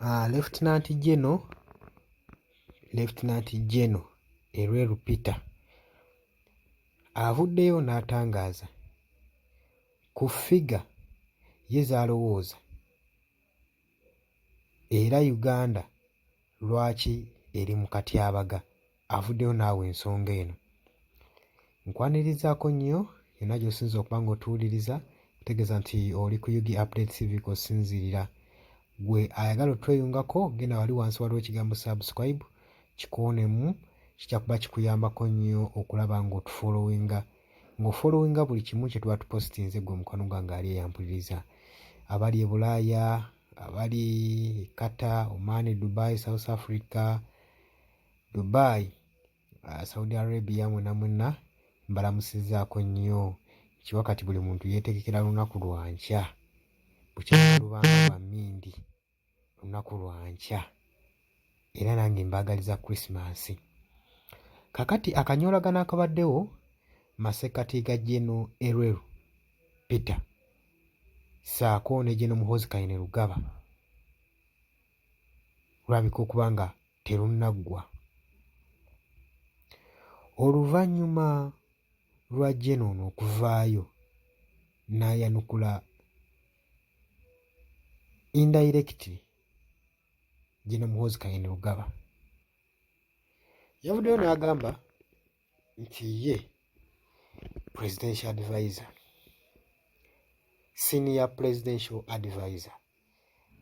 Lieutenant General Elweru Peter avuddeyo n'atangaaza ku ffiga ye z'alowooza era Uganda lwaki eri mu katyabaga. Avuddeyo n'awa ensonga eno. Nkwanirizaako nnyo yonna gy'osinza okuba ng'otuwuliriza, kutegeeza nti oli ku UG Update TV kw'osinziirira. Gwe ayagala otweyungako, genda wali wansi waliwo ekigambo subscribe, kikoonemu, kijja kuba kikuyambako nnyo okulaba ng'ofollowinga buli kimu kye tuba tupositinze gwe mukwano gwange ali eyampuliriza. Abali e Bulaaya, abali Qatar, Oman, Dubai, South Africa, Dubai, Saudi Arabia, mwenna mbalamusizzaako nnyo. Kiwakati buli muntu yeetegekera lunaku lwa nkya, bukyali lubanga lwa mmindi, lunaku lwa nkya, era nange mbaagaliza Christmas. Kakati akanyoolagano akabaddewo masekkati ga General Elweru Peter ssaako ne General Muhoozi Kainerugaba lulabika okuba nga terunnaggwa. Oluvannyuma lwa General ono okuvaayo n'ayanukula indirectly General Muhoozi Kainerugaba, yavuddeyo n'agamba nti ye presidential advisor, senior presidential advisor,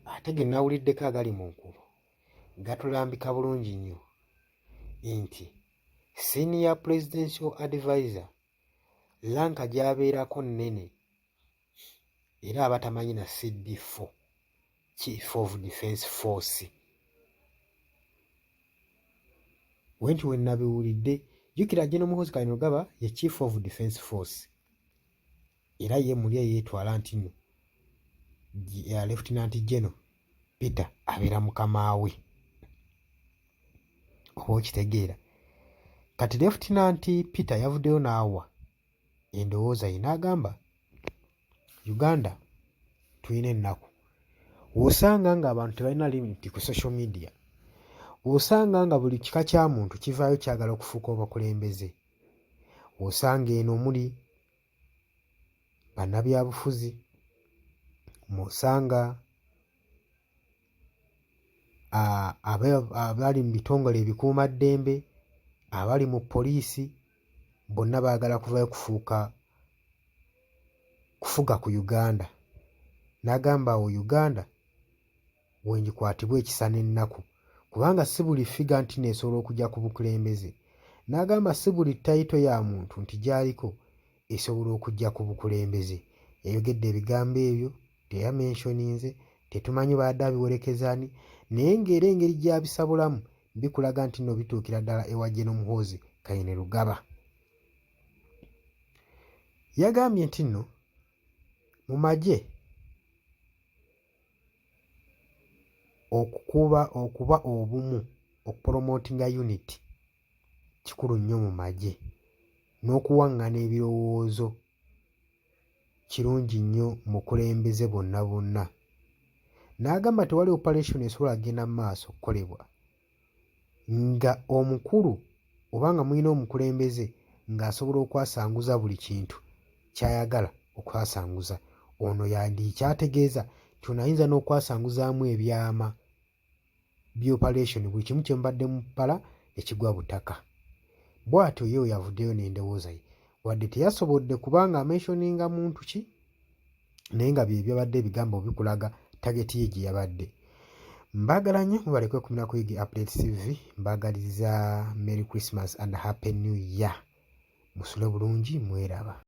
ate ge nawuliddeko agali mu nkubo gatulambika bulungi nnyo nti senior presidential advisor lanka gy'abeerako nnene era abatamanyi na CD4, Chief of Defence Force. Wenti we nabiwulidde jjukira General Muhoozi Kainerugaba ye Chief of Defence Force era ye muli yeetwala nti nno ya Lieutenant General Peter abeera mukama we, oba okitegeera. Kati Lieutenant Peter yavuddeyo n'awa endowooza ye n'agamba Uganda tulina ennaku, osanga ng'abantu tebalina limiti ku social media, osanga nga buli kika kya muntu kivaayo kyagala okufuuka obukulembeze, osanga eno omuli bannabyabufuzi, osanga abali mu bitongole ebikuumaddembe, abali mu poliisi, bonna baagala kuvaayo kufuga ku Uganda. N'agamba awo Uganda wengikwatibwa ekisa n'ennaku, kubanga si buli ffiga nti neesobola okujja ku bukulembeze. N'agamba si buli tayito ya muntu nti gy'aliko esobola okujja ku bukulembeze. Yayogedde ebigambo ebyo teyamentioninze, tetumanyi baadde abiwerekeza ani, naye ng'era engeri gy'abisabulamu bikulaga nti nno bituukira ddala ewa General Muhoozi Kainerugaba. Yagambye nti nno mu magye okuba obumu, okupromootinga unity kikulu nnyo mu magye, n'okuwaŋŋana ebirowoozo kirungi nnyo mu kulembeze bonna. N'agamba tewali operation esobola kugenda mu maaso okukolebwa nga omukulu oba nga mulina omukulembeze ng'asobola okwasanguza buli kintu ky'ayagala okwasanguza. Ono yandikyategeeza nti ono ayinza n'okwasanguzaamu ebyama by'operation, buli kimu kye mubadde mu ppala ekigwa butaka. Bw'atyo ye yavuddeyo n'endowooza ye, wadde teyasobodde kubanga amentioninga muntu ki, naye nga bye byabadde ebigambo bikulaga tageti ye gye yabadde. Mbaagala nnyo mubaleke okumira ku UG Update TV, mbaagaliza Merry Christmas and Happy New Year. Musule bulungi, mweraba.